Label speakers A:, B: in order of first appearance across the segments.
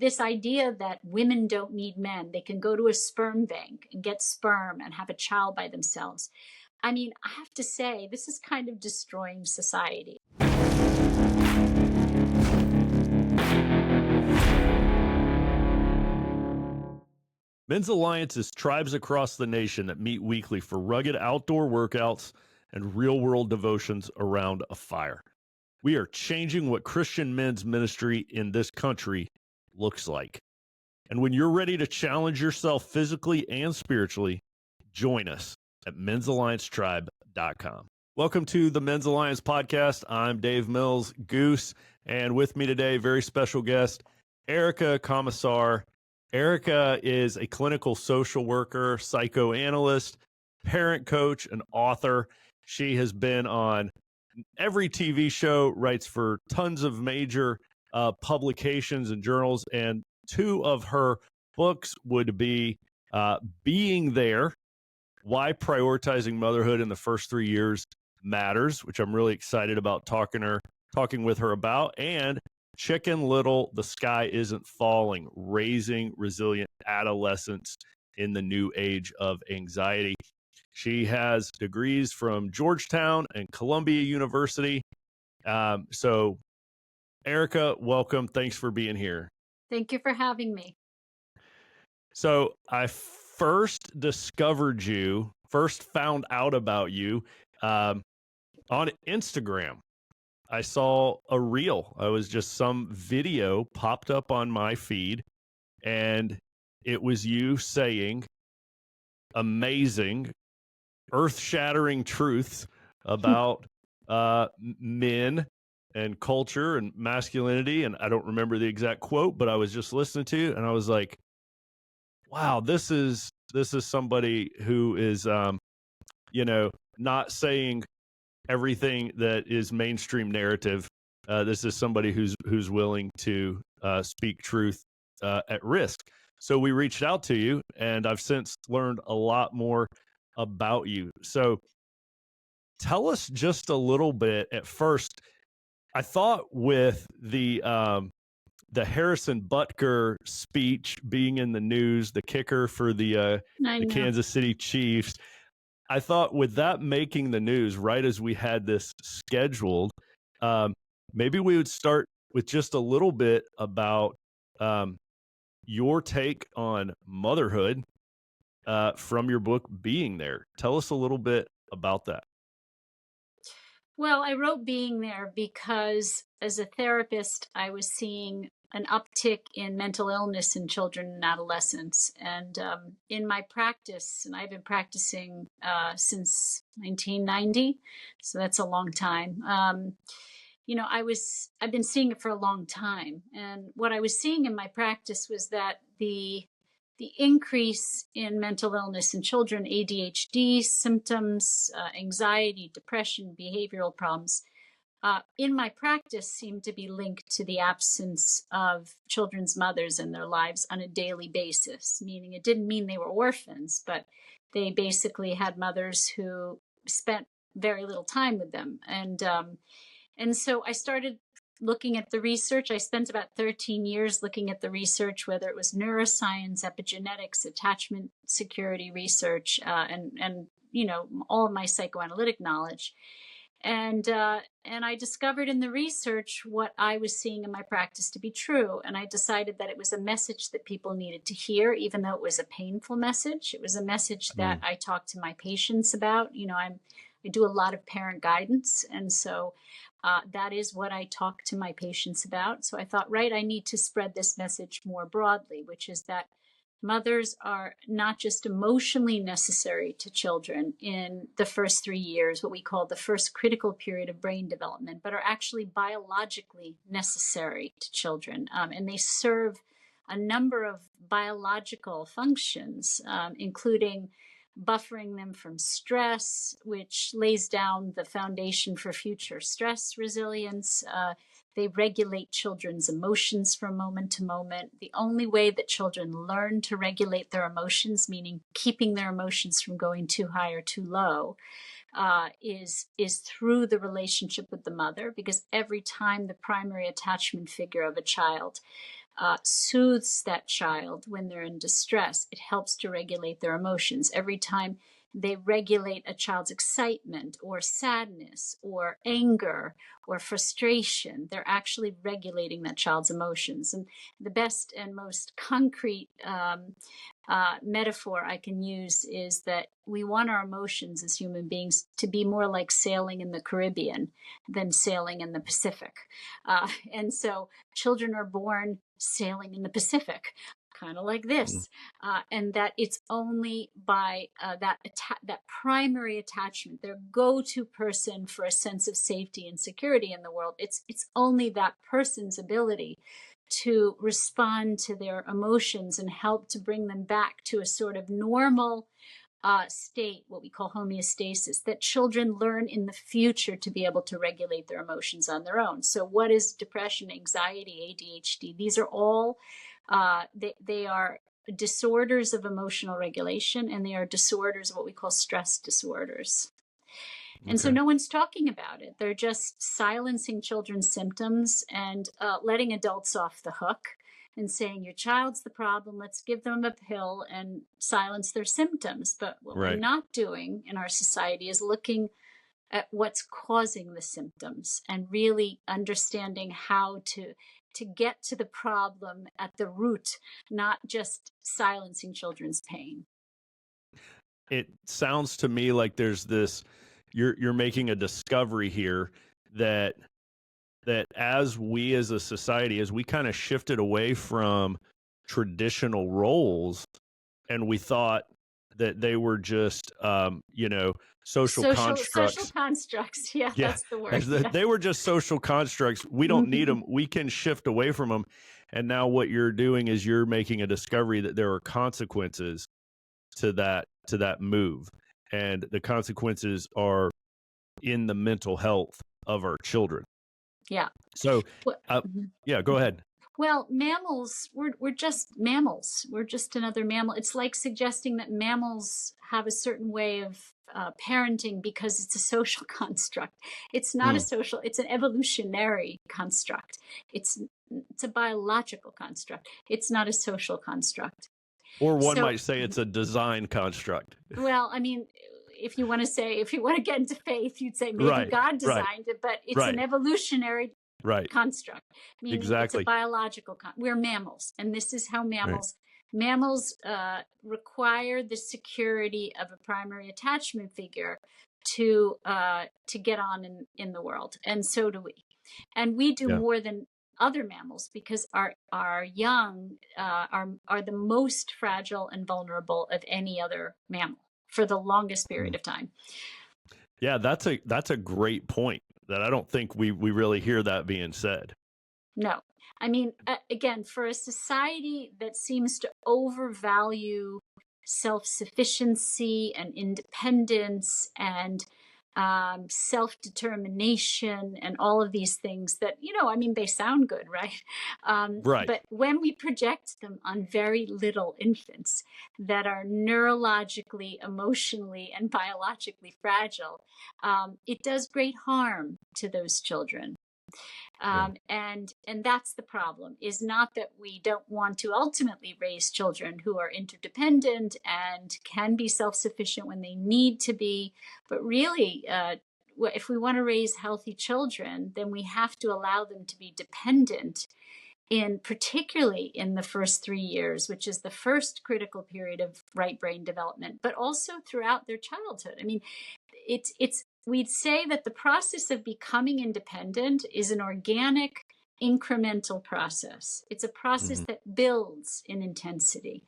A: this idea that women don't need men, they can go to a sperm bank and get sperm and have a child by themselves. I mean, I have to say, this is kind of destroying society.
B: Men's Alliance is tribes across the nation that meet weekly for rugged outdoor workouts and real-world devotions around a fire. We are changing what Christian men's ministry in this country looks like. And when you're ready to challenge yourself physically and spiritually, join us at men'salliancetribe.com. Welcome to the Men's Alliance podcast. I'm Dave Mills, Goose, and with me today, very special guest, Erica Komisar. Erica is a clinical social worker, psychoanalyst, parent coach, and author. She has been on every TV show, writes for tons of major publications and journals, and two of her books would be Being There, Why Prioritizing Motherhood in the First 3 Years Matters, which I'm really excited about talking with her about, and Chicken Little, The Sky Isn't Falling, Raising Resilient Adolescents in the New Age of Anxiety. She has degrees from Georgetown and Columbia University. So, Erica, welcome. Thanks for being here.
A: Thank you for having me.
B: So, I first found out about you on Instagram. I saw a reel. Some video popped up on my feed, and it was you saying amazing, earth-shattering truths about men and culture and masculinity. And I don't remember the exact quote, but I was just listening to it, and I was like, wow, this is somebody who is, not saying everything that is mainstream narrative. This is somebody who's willing to speak truth at risk. So we reached out to you, and I've since learned a lot more about you. So tell us just a little bit. At first, I thought with the Harrison Butker speech being in the news, the kicker for the Kansas City Chiefs, I thought with that making the news right as we had this scheduled, maybe we would start with just a little bit about your take on motherhood from your book, Being There. Tell us a little bit about that.
A: Well, I wrote Being There because as a therapist, I was seeing an uptick in mental illness in children and adolescents. And in my practice, and I've been practicing since 1990, so that's a long time. I've been seeing it for a long time. And what I was seeing in my practice was that the increase in mental illness in children, ADHD symptoms, anxiety, depression, behavioral problems, in my practice seemed to be linked to the absence of children's mothers in their lives on a daily basis, meaning it didn't mean they were orphans, but they basically had mothers who spent very little time with them. And so I started looking at the research. I spent about 13 years looking at the research, whether it was neuroscience, epigenetics, attachment security research, and all of my psychoanalytic knowledge. And I discovered in the research what I was seeing in my practice to be true. And I decided that it was a message that people needed to hear, even though it was a painful message. It was a message that I talked to my patients about. I do a lot of parent guidance. And so that is what I talk to my patients about. So I thought, I need to spread this message more broadly, which is that mothers are not just emotionally necessary to children in the first 3 years, what we call the first critical period of brain development, but are actually biologically necessary to children. And they serve a number of biological functions, including buffering them from stress, which lays down the foundation for future stress resilience. They regulate children's emotions from moment to moment. The only way that children learn to regulate their emotions, meaning keeping their emotions from going too high or too low, is through the relationship with the mother, because every time the primary attachment figure of a child soothes that child when they're in distress. It helps to regulate their emotions. Every time they regulate a child's excitement or sadness or anger or frustration, they're actually regulating that child's emotions. And the best and most concrete metaphor I can use is that we want our emotions as human beings to be more like sailing in the Caribbean than sailing in the Pacific. And so children are born sailing in the Pacific, kind of like this, and that it's only by that primary attachment, their go-to person for a sense of safety and security in the world. It's only that person's ability to respond to their emotions and help to bring them back to a sort of normal state, what we call homeostasis, that children learn in the future to be able to regulate their emotions on their own. So what is depression, anxiety, ADHD? These are all, they are disorders of emotional regulation, and they are disorders of what we call stress disorders. And so no one's talking about it. They're just silencing children's symptoms and letting adults off the hook and saying, your child's the problem, let's give them a pill and silence their symptoms. But what we're not doing in our society is looking at what's causing the symptoms and really understanding how to get to the problem at the root, not just silencing children's pain.
B: It sounds to me like there's this, you're making a discovery here that as we as a society, as we kind of shifted away from traditional roles, and we thought that they were just social constructs.
A: Social constructs. Yeah, that's the word.
B: They were just social constructs. We don't need them. We can shift away from them. And now what you're doing is you're making a discovery that there are consequences to that move. And the consequences are in the mental health of our children.
A: Yeah.
B: So, go ahead.
A: Well, mammals, we're just mammals. We're just another mammal. It's like suggesting that mammals have a certain way of parenting because it's a social construct. It's not a social, it's an evolutionary construct. It's a biological construct. It's not a social construct.
B: Or one might say it's a design construct.
A: Well, I mean, if you want to get into faith, you'd say maybe God designed it, but it's an evolutionary construct. Meaning it's a biological we're mammals, and this is how mammals require the security of a primary attachment figure to get on in the world, and so do we. And we do more than other mammals because our young are the most fragile and vulnerable of any other mammal for the longest period of time.
B: Yeah, that's a great point that I don't think we really hear that being said.
A: No. I mean, again, for a society that seems to overvalue self-sufficiency and independence and self-determination and all of these things that, I mean, they sound good, right? But when we project them on very little infants that are neurologically, emotionally, and biologically fragile, it does great harm to those children. And that's the problem, is not that we don't want to ultimately raise children who are interdependent and can be self-sufficient when they need to be, but really, if we want to raise healthy children, then we have to allow them to be dependent particularly in the first 3 years, which is the first critical period of right brain development, but also throughout their childhood. I mean, we'd say that the process of becoming independent is an organic, incremental process. It's a process that builds in intensity.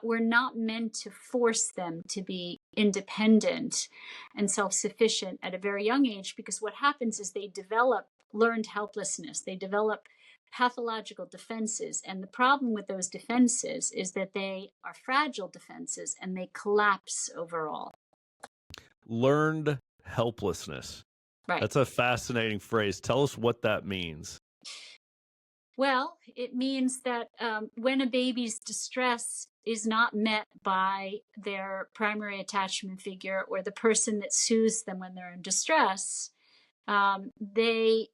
A: We're not meant to force them to be independent and self-sufficient at a very young age, because what happens is they develop learned helplessness. They develop pathological defenses. And the problem with those defenses is that they are fragile defenses and they collapse overall.
B: Learned helplessness.
A: Right.
B: That's a fascinating phrase. Tell us what that means.
A: Well, it means that when a baby's distress is not met by their primary attachment figure or the person that soothes them when they're in distress, they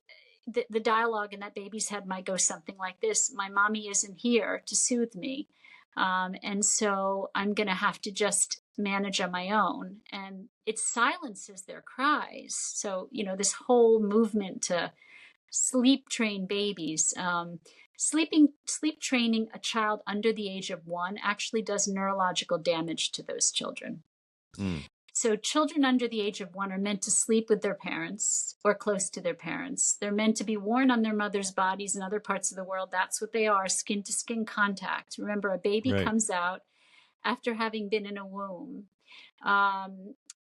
A: the dialogue in that baby's head might go something like this: my mommy isn't here to soothe me. And so I'm going to have to just manage on my own. And it silences their cries. So, this whole movement to sleep train babies. Sleep training a child under the age of 1 actually does neurological damage to those children.
B: Mm.
A: So children under the age of 1 are meant to sleep with their parents or close to their parents. They're meant to be worn on their mother's bodies in other parts of the world. That's what they are, skin to skin contact. Remember, a baby
B: Right.
A: comes out after having been in a womb,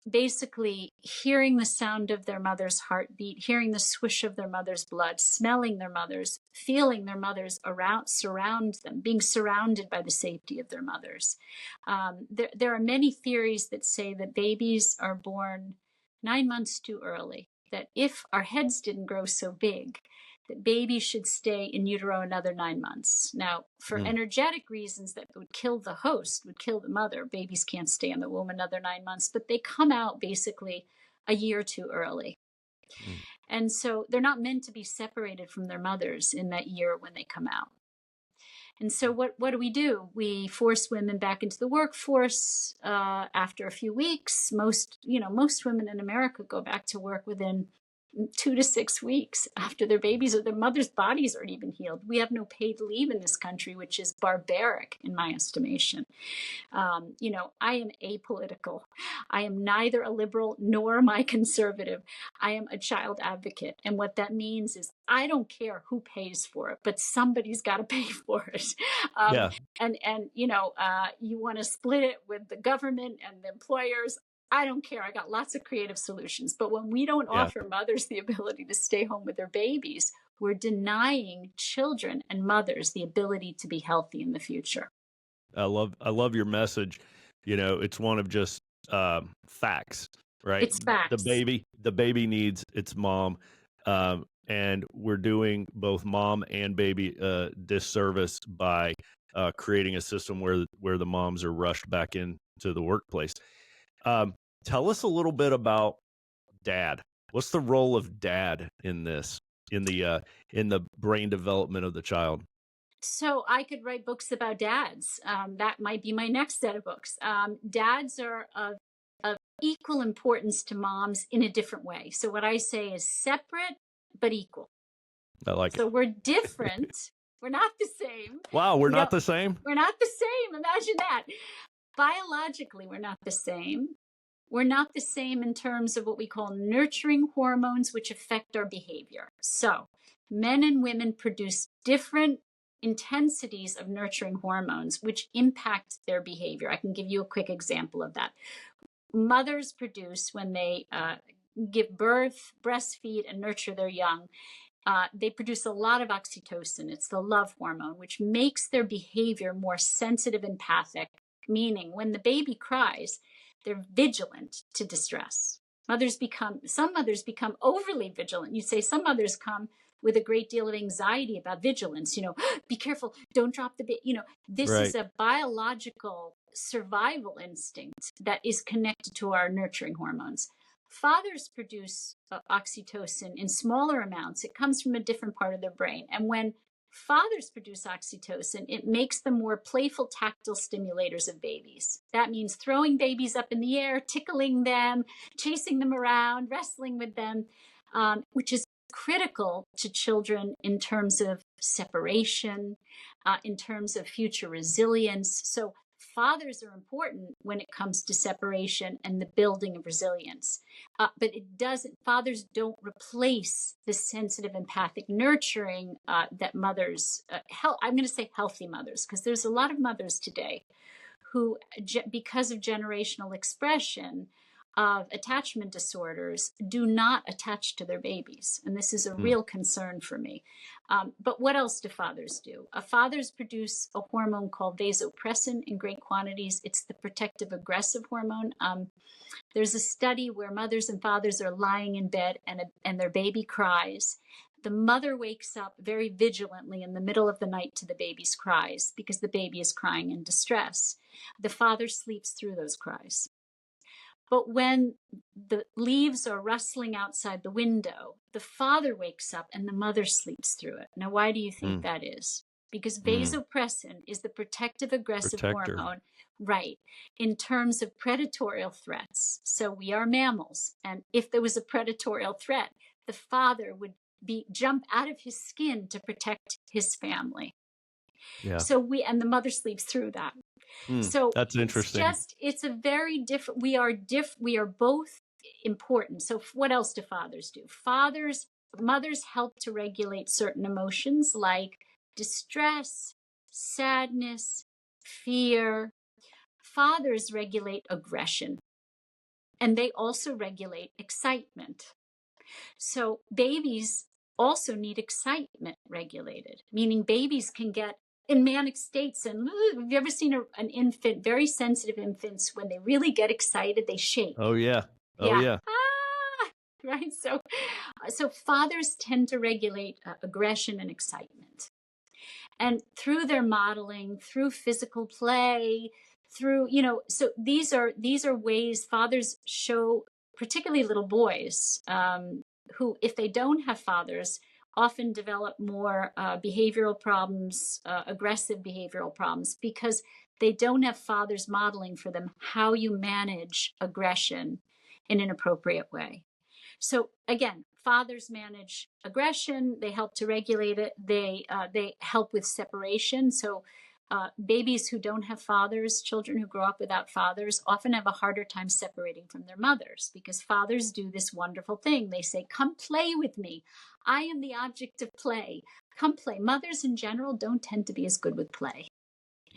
A: basically hearing the sound of their mother's heartbeat, hearing the swish of their mother's blood, smelling their mother's, feeling their mother's around, surround them, being surrounded by the safety of their mothers. There are many theories that say that babies are born 9 months too early, that if our heads didn't grow so big, that babies should stay in utero another 9 months. Now, for energetic reasons that would kill the host, would kill the mother, babies can't stay in the womb another 9 months, but they come out basically a year too early.
B: Mm.
A: And so they're not meant to be separated from their mothers in that year when they come out. And so what do? We force women back into the workforce after a few weeks. Most women in America go back to work within 2 to 6 weeks after their babies or their mother's bodies aren't even healed. We have no paid leave in this country, which is barbaric in my estimation. I am apolitical. I am neither a liberal nor am I conservative. I am a child advocate. And what that means is I don't care who pays for it, but somebody's got to pay for it.
B: Yeah.
A: And you want to split it with the government and the employers. I don't care. I got lots of creative solutions. But when we don't offer mothers the ability to stay home with their babies, we're denying children and mothers the ability to be healthy in the future.
B: I love your message. It's one of just facts, right?
A: It's facts.
B: The baby needs its mom, and we're doing both mom and baby disservice by creating a system where the moms are rushed back into the workplace. Tell us a little bit about dad. What's the role of dad in this, in the brain development of the child?
A: So I could write books about dads. That might be my next set of books. Dads are of equal importance to moms in a different way. So what I say is separate but equal.
B: I like it.
A: So we're different. We're not the same.
B: Wow, we're not the same?
A: We're not the same. Imagine that. Biologically, we're not the same. We're not the same in terms of what we call nurturing hormones, which affect our behavior. So men and women produce different intensities of nurturing hormones, which impact their behavior. I can give you a quick example of that. Mothers produce, when they give birth, breastfeed, and nurture their young, they produce a lot of oxytocin. It's the love hormone, which makes their behavior more sensitive and empathic, meaning when the baby cries, they're vigilant to distress. Some mothers become overly vigilant. You say some mothers come with a great deal of anxiety about vigilance, be careful, don't drop the baby. This
B: Right.
A: is a biological survival instinct that is connected to our nurturing hormones. Fathers produce oxytocin in smaller amounts. It comes from a different part of their brain. And when fathers produce oxytocin, it makes them more playful tactile stimulators of babies. That means throwing babies up in the air, tickling them, chasing them around, wrestling with them, which is critical to children in terms of separation, in terms of future resilience. So fathers are important when it comes to separation and the building of resilience. But fathers don't replace the sensitive, empathic nurturing that mothers, I'm going to say healthy mothers, because there's a lot of mothers today who, because of generational expression of attachment disorders, do not attach to their babies. And this is a real concern for me. But what else do fathers do? Fathers produce a hormone called vasopressin in great quantities. It's the protective aggressive hormone. There's a study where mothers and fathers are lying in bed and their baby cries. The mother wakes up very vigilantly in the middle of the night to the baby's cries because the baby is crying in distress. The father sleeps through those cries. But when the leaves are rustling outside the window, the father wakes up and the mother sleeps through it. Now, why do you think
B: Mm,
A: that is? Because
B: mm.
A: vasopressin is the protective aggressive
B: Protector.
A: hormone, right, in terms of predatorial threats. So we are mammals. And if there was a predatorial threat, the father would jump out of his skin to protect his family.
B: Yeah.
A: And the mother sleeps through that.
B: Mm,
A: So
B: that's interesting.
A: it's a very different, we are both important. So what else do fathers do? Mothers help to regulate certain emotions like distress, sadness, fear. Fathers regulate aggression, and they also regulate excitement. So babies also need excitement regulated, meaning babies can get in manic states. And have you ever seen an infant, very sensitive infants, when they really get excited, they shake?
B: Oh yeah. Oh
A: Yeah.
B: yeah.
A: Ah, right. So fathers tend to regulate aggression and excitement. And through their modeling, through physical play, through, so these are ways fathers show, particularly little boys, who, if they don't have fathers, often develop more behavioral problems, aggressive behavioral problems, because they don't have fathers modeling for them how you manage aggression in an appropriate way. So again, fathers manage aggression. They help to regulate it. They help with separation. So babies who don't have fathers, children who grow up without fathers, often have a harder time separating from their mothers, because fathers do this wonderful thing. They say, "Come play with me. I am the object of play. Come play." Mothers in general don't tend to be as good with play,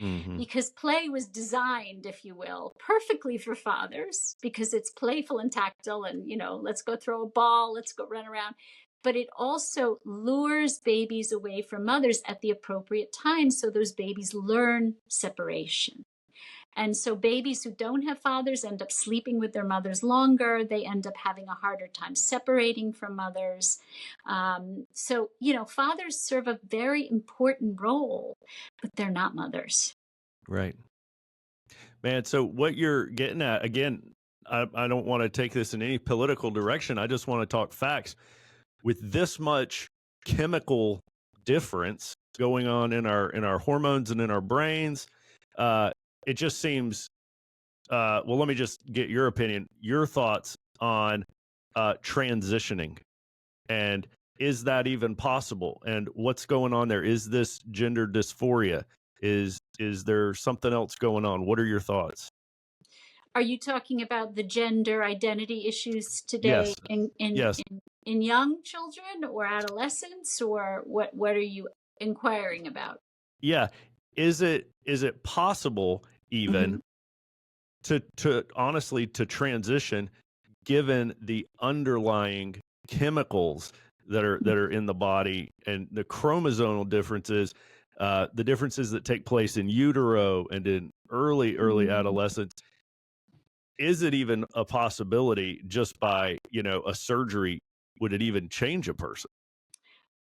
B: Mm-hmm.
A: because play was designed, if you will, perfectly for fathers, because it's playful and tactile and, let's go throw a ball, let's go run around. But it also lures babies away from mothers at the appropriate time, so those babies learn separation. And so babies who don't have fathers end up sleeping with their mothers longer. They end up having a harder time separating from mothers. Fathers serve a very important role, but they're not mothers.
B: Right. Man, so what you're getting at, again, I don't want to take this in any political direction. I just want to talk facts. With this much chemical difference going on in our hormones and in our brains, it just seems well, let me just get your opinion, your thoughts on transitioning, and is that even possible? And what's going on there? Is this gender dysphoria? Is there something else going on? What are your thoughts?
A: Are you talking about the gender identity issues today
B: Yes.
A: in
B: Yes.
A: young children or adolescents, or what are you inquiring about?
B: Yeah. Is it possible even
A: Mm-hmm.
B: to honestly to transition, given the underlying chemicals that are in the body and the chromosomal differences, the differences that take place in utero and in early
A: Mm-hmm.
B: adolescence? Is it even a possibility just by a surgery? Would it even change a person?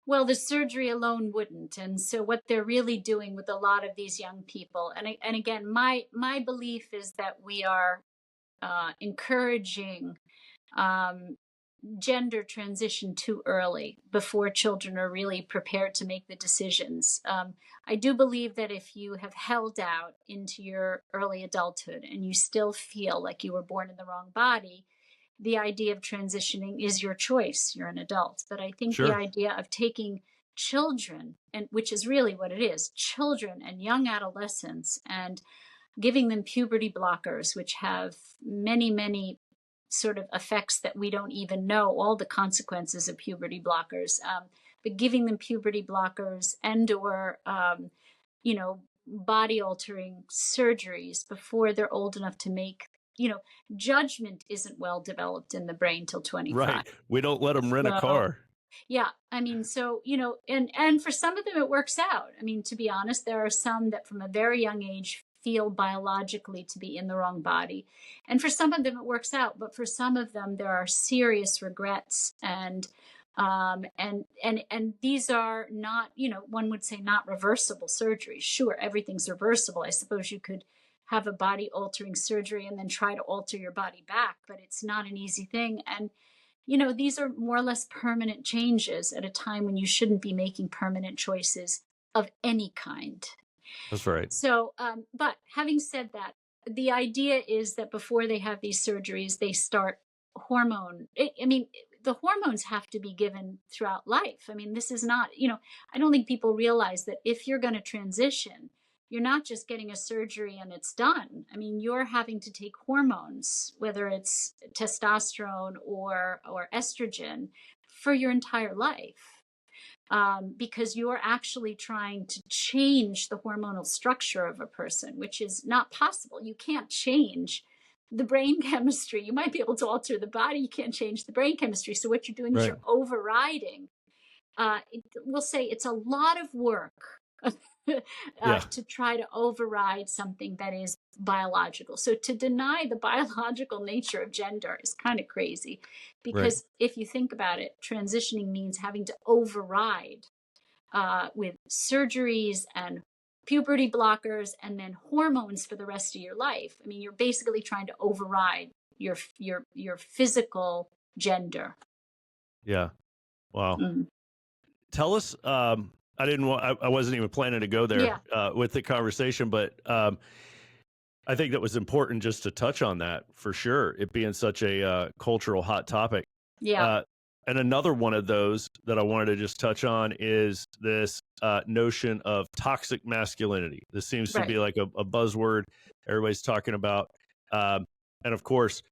A: Well, the surgery alone wouldn't. And so what they're really doing with a lot of these young people, and again, my belief is that we are encouraging um, gender transition too early, before children are really prepared to make the decisions. I do believe that if you have held out into your early adulthood and you still feel like you were born in the wrong body, the idea of transitioning is your choice. You're an adult. But I think the
B: Sure.
A: idea of taking children, and which is really what it is, children and young adolescents, and giving them puberty blockers, which have many, many sort of effects that we don't even know all the consequences of puberty blockers, but giving them puberty blockers and or body altering surgeries before they're old enough to make, judgment isn't well developed in the brain till 25.
B: Right. We don't let them rent a
A: So
B: car.
A: yeah, I mean, so, and for some of them it works out. I mean, to be honest, there are some that from a very young age feel biologically to be in the wrong body. And for some of them it works out, but for some of them there are serious regrets, and these are not, one would say, not reversible surgeries. Sure, everything's reversible. I suppose you could have a body altering surgery and then try to alter your body back, but it's not an easy thing. And these are more or less permanent changes at a time when you shouldn't be making permanent choices of any kind.
B: That's right.
A: So, but having said that, the idea is that before they have these surgeries, they start hormone. I mean, the hormones have to be given throughout life. I mean, this is not, I don't think people realize that if you're going to transition, you're not just getting a surgery and it's done. I mean, you're having to take hormones, whether it's testosterone or estrogen, for your entire life, because you're actually trying to change the hormonal structure of a person, which is not possible. You can't change the brain chemistry. You might be able to alter the body. You can't change the brain chemistry. So what you're doing is you're overriding. We'll say it's a lot of work to try to override something that is biological. So to deny the biological nature of gender is kind of crazy, because if you think about it, transitioning means having to override with surgeries and puberty blockers and then hormones for the rest of your life. I mean, you're basically trying to override your physical gender.
B: Yeah. Wow.
A: Mm.
B: Tell us, I wasn't even planning to go there with the conversation, but I think that was important just to touch on that for sure, it being such a cultural hot topic.
A: Yeah.
B: And another one of those that I wanted to just touch on is this notion of toxic masculinity. This seems to be like a buzzword everybody's talking about. And of course,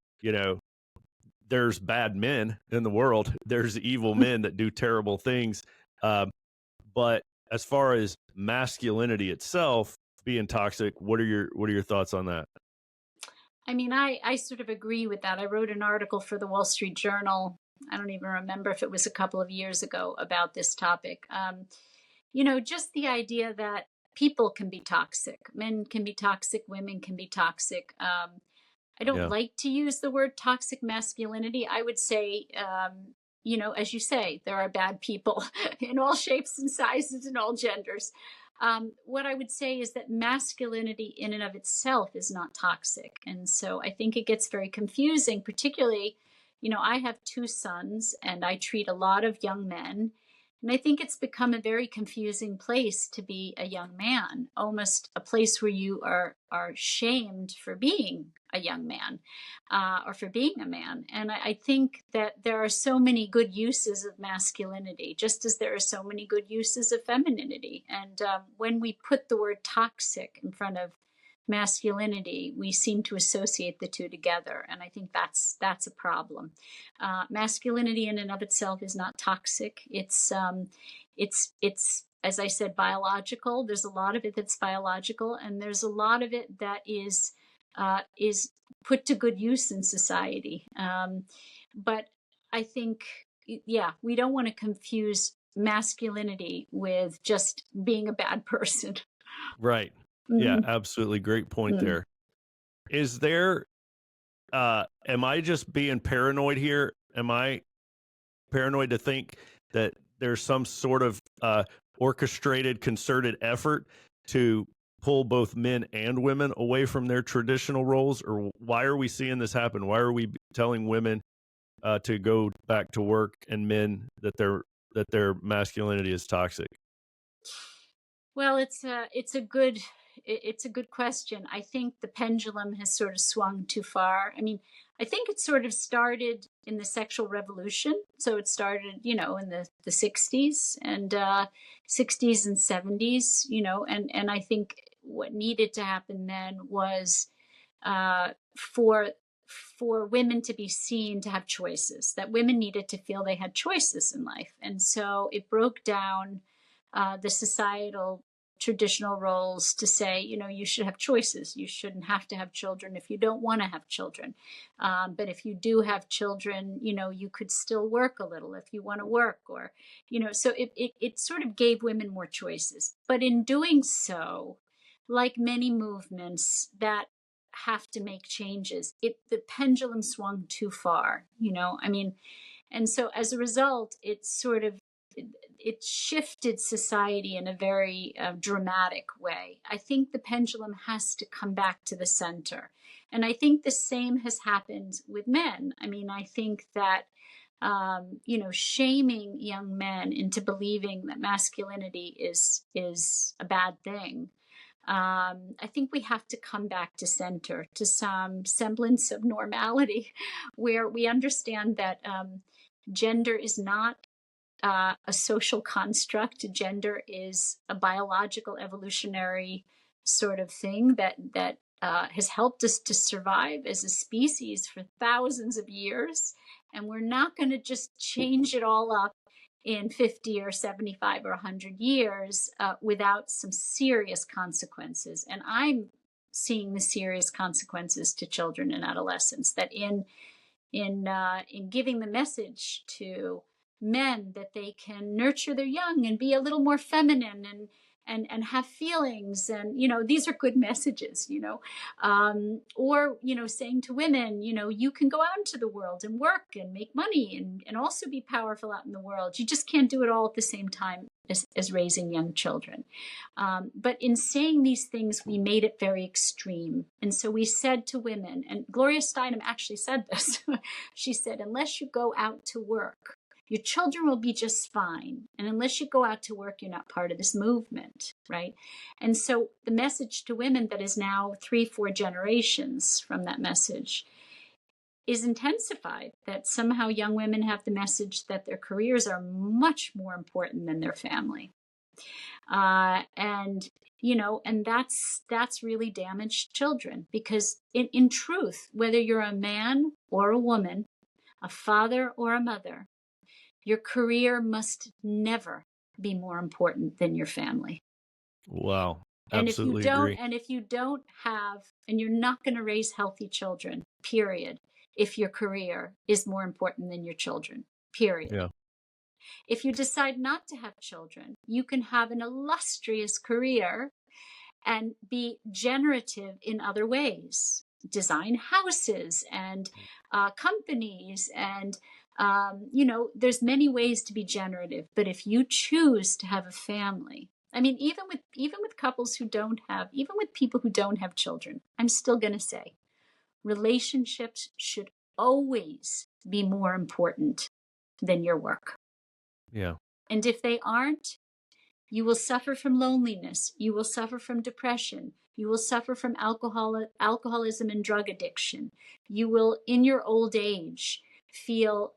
B: there's bad men in the world. There's evil men that do terrible things. But as far as masculinity itself being toxic, what are your thoughts on that?
A: I mean, I sort of agree with that. I wrote an article for the Wall Street Journal. I don't even remember if it was a couple of years ago about this topic. Just the idea that people can be toxic. Men can be toxic. Women can be toxic. I don't like to use the word toxic masculinity. I would say, as you say, there are bad people in all shapes and sizes and all genders. What I would say is that masculinity in and of itself is not toxic. And so I think it gets very confusing, particularly, I have 2 sons and I treat a lot of young men. And I think it's become a very confusing place to be a young man, almost a place where you are shamed for being a young man or for being a man. And I think that there are so many good uses of masculinity, just as there are so many good uses of femininity. And when we put the word toxic in front of masculinity, we seem to associate the two together, and I think that's a problem. Masculinity in and of itself is not toxic. It's as I said, biological. There's a lot of it that's biological, and there's a lot of it that is put to good use in society. But I think, we don't want to confuse masculinity with just being a bad person.
B: Right. Yeah, absolutely. Great point there. Is there, am I just being paranoid here? Am I paranoid to think that there's some sort of orchestrated, concerted effort to pull both men and women away from their traditional roles? Or why are we seeing this happen? Why are we telling women to go back to work and men that their masculinity is toxic?
A: Well, it's a good question. I think the pendulum has sort of swung too far. I mean, I think it sort of started in the sexual revolution. So it started, in the 60s and 60s and 70s, and I think what needed to happen then was for women to be seen to have choices, that women needed to feel they had choices in life. And so it broke down the societal traditional roles to say, you should have choices. You shouldn't have to have children if you don't want to have children. But if you do have children, you could still work a little if you want to work, or, so it sort of gave women more choices. But in doing so, like many movements that have to make changes, the pendulum swung too far, I mean, and so as a result, it shifted society in a very dramatic way. I think the pendulum has to come back to the center. And I think the same has happened with men. I mean, I think that, shaming young men into believing that masculinity is a bad thing. I think we have to come back to center, to some semblance of normality, where we understand that gender is not a social construct. Gender is a biological, evolutionary sort of thing that has helped us to survive as a species for thousands of years, and we're not going to just change it all up in 50 or 75 or 100 years without some serious consequences. And I'm seeing the serious consequences to children and adolescents, that in giving the message to men that they can nurture their young and be a little more feminine and have feelings, and these are good messages, or saying to women, you can go out into the world and work and make money and also be powerful out in the world. You just can't do it all at the same time as raising young children. But in saying these things, we made it very extreme. And so we said to women, and Gloria Steinem actually said this, she said, unless you go out to work, your children will be just fine. And unless you go out to work, you're not part of this movement, right? And so the message to women that is now 3-4 generations from that message is intensified, that somehow young women have the message that their careers are much more important than their family. And that's really damaged children, because in truth, whether you're a man or a woman, a father or a mother, your career must never be more important than your family.
B: Wow.
A: And if you
B: Absolutely
A: don't,
B: agree.
A: and if you don't have, and you're not going to raise healthy children, period, if your career is more important than your children, period.
B: Yeah.
A: If you decide not to have children, you can have an illustrious career and be generative in other ways, design houses and companies, and there's many ways to be generative. But if you choose to have a family, I mean, even with couples who don't have, even with people who don't have children, I'm still going to say relationships should always be more important than your work.
B: Yeah.
A: And if they aren't, you will suffer from loneliness. You will suffer from depression. You will suffer from alcoholism and drug addiction. You will, in your old age, feel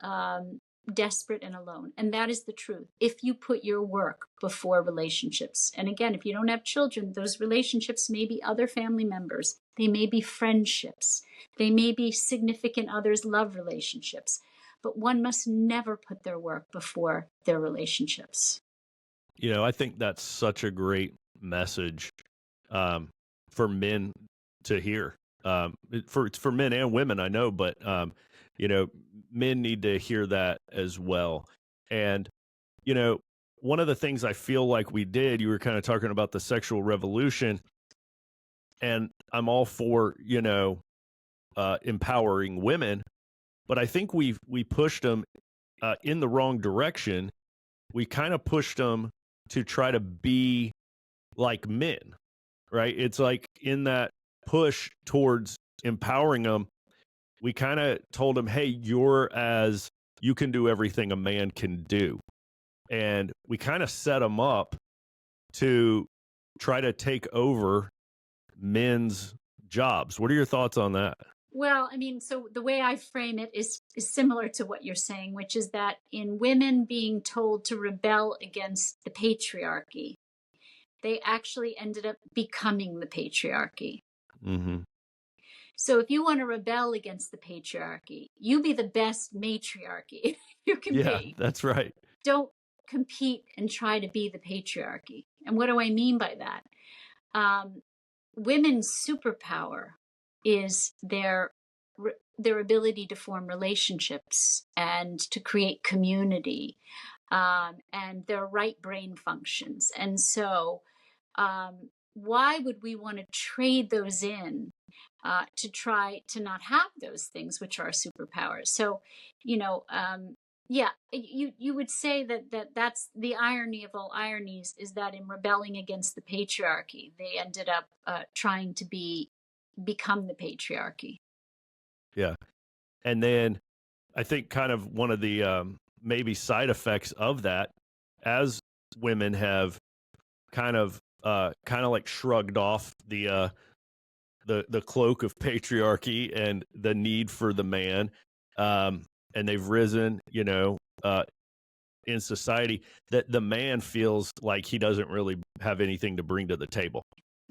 A: desperate and alone. And that is the truth. If you put your work before relationships. And again, if you don't have children, those relationships may be other family members. They may be friendships. They may be significant others' love relationships. But one must never put their work before their relationships.
B: I think that's such a great message for men to hear. For men and women, I know, but men need to hear that as well. And one of the things I feel like we did, you were kind of talking about the sexual revolution, and I'm all for empowering women, but I think we pushed them in the wrong direction. We kind of pushed them to try to be like men, right? It's like in that push towards empowering them, we kind of told them, hey, you can do everything a man can do. And we kind of set them up to try to take over men's jobs. What are your thoughts on that?
A: Well, I mean, so the way I frame it is similar to what you're saying, which is that in women being told to rebel against the patriarchy, they actually ended up becoming the patriarchy.
B: Mm-hmm.
A: So if you want to rebel against the patriarchy, you be the best matriarchy you can be.
B: That's right.
A: Don't compete and try to be the patriarchy. And what do I mean by that? Women's superpower is their ability to form relationships and to create community, and their right brain functions. And so why would we want to trade those in to try to not have those things, which are superpowers? So, Yeah, you would say that's the irony of all ironies, is that in rebelling against the patriarchy, they ended up trying to become the patriarchy.
B: Yeah. And then I think kind of one of the maybe side effects of that, as women have kind of like shrugged off the cloak of patriarchy and the need for the man, um, and they've risen, in society, that the man feels like he doesn't really have anything to bring to the table.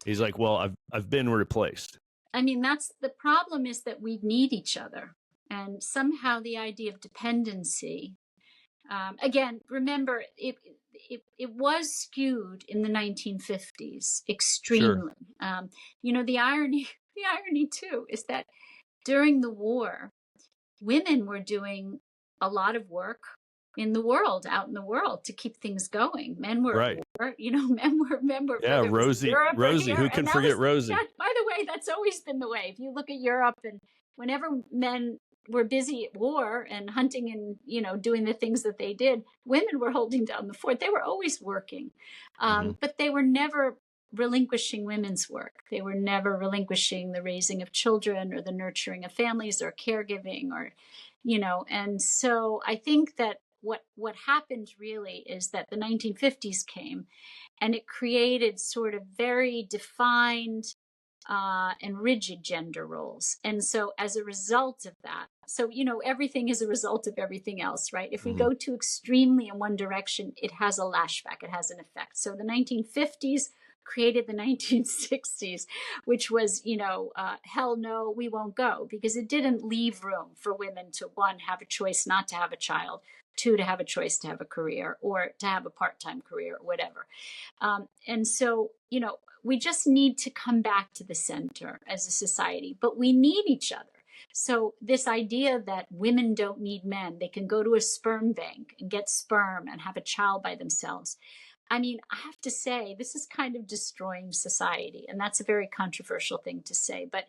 B: He's like, well, I've been replaced.
A: I mean, that's the problem, is that we need each other. And somehow the idea of dependency, again, remember, it was skewed in the 1950s
B: Sure.
A: extremely. The irony, the irony too, is that during the war, women were doing a lot of work in the world, out in the world, to keep things going. Men were at
B: Right.
A: war, men were,
B: Yeah.
A: whether it was in Europe or
B: Rosie,
A: here.
B: who
A: And
B: can
A: that was,
B: forget Rosie?
A: yeah, by the way, that's always been the way. If you look at Europe, and whenever men were busy at war and hunting and, doing the things that they did, women were holding down the fort. They were always working.
B: Hmm.
A: But they were never relinquishing women's work. They were never relinquishing the raising of children or the nurturing of families or caregiving, or, and so I think that what happened really is that the 1950s came, and it created sort of very defined and rigid gender roles. And so as a result of that, so, everything is a result of everything else, right? If we
B: Hmm.
A: go too extremely in one direction, it has a lashback, it has an effect. So the 1950s created the 1960s, which was, hell no, we won't go, because it didn't leave room for women to, one, have a choice not to have a child, two, to have a choice to have a career, or to have a part-time career, or whatever. And so, we just need to come back to the center as a society, but we need each other. So, this idea that women don't need men, they can go to a sperm bank and get sperm and have a child by themselves. I mean, I have to say, this is kind of destroying society, and that's a very controversial thing to say. But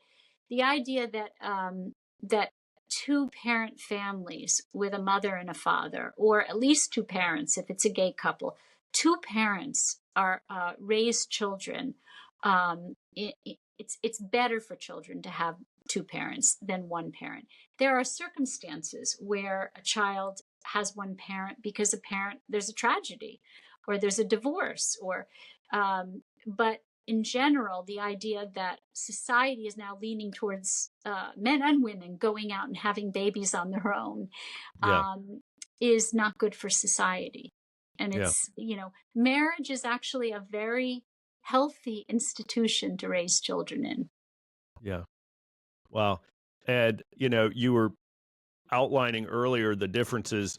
A: the idea that two-parent families with a mother and a father, or at least two parents if it's a gay couple, two parents are raise children. It's better for children to have two parents than one parent. There are circumstances where a child has one parent because there's a tragedy, or there's a divorce, or but in general, the idea that society is now leaning towards men and women going out and having babies on their own
B: Yeah.
A: is not good for society. And
B: Yeah.
A: marriage is actually a very healthy institution to raise children in.
B: Yeah. Wow. And, you were outlining earlier the differences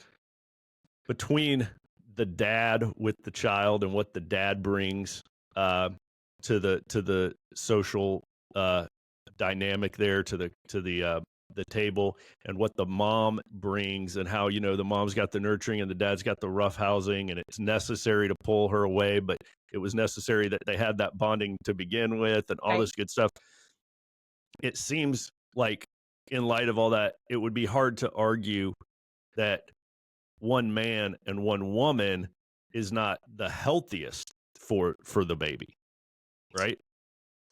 B: between the dad with the child and what the dad brings uh, to the social dynamic there, to the table, and what the mom brings, and how the mom's got the nurturing and the dad's got the rough housing, and it's necessary to pull her away, but it was necessary that they had that bonding to begin with, and all
A: Right.
B: this good stuff. It seems like, in light of all that, it would be hard to argue that one man and one woman is not the healthiest for the baby, right?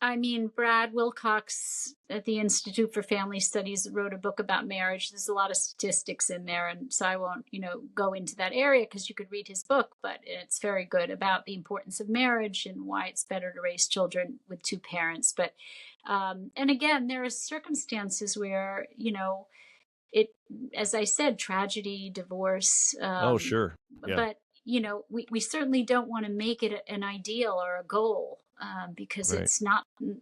A: I mean, Brad Wilcox at the Institute for Family Studies wrote a book about marriage. There's a lot of statistics in there, and so I won't, go into that area, because you could read his book, but it's very good about the importance of marriage and why it's better to raise children with two parents. But and again, there are circumstances where, it, as I said, tragedy, divorce,
B: Oh, sure. Yeah.
A: but we certainly don't want to make it an ideal or a goal, because
B: Right.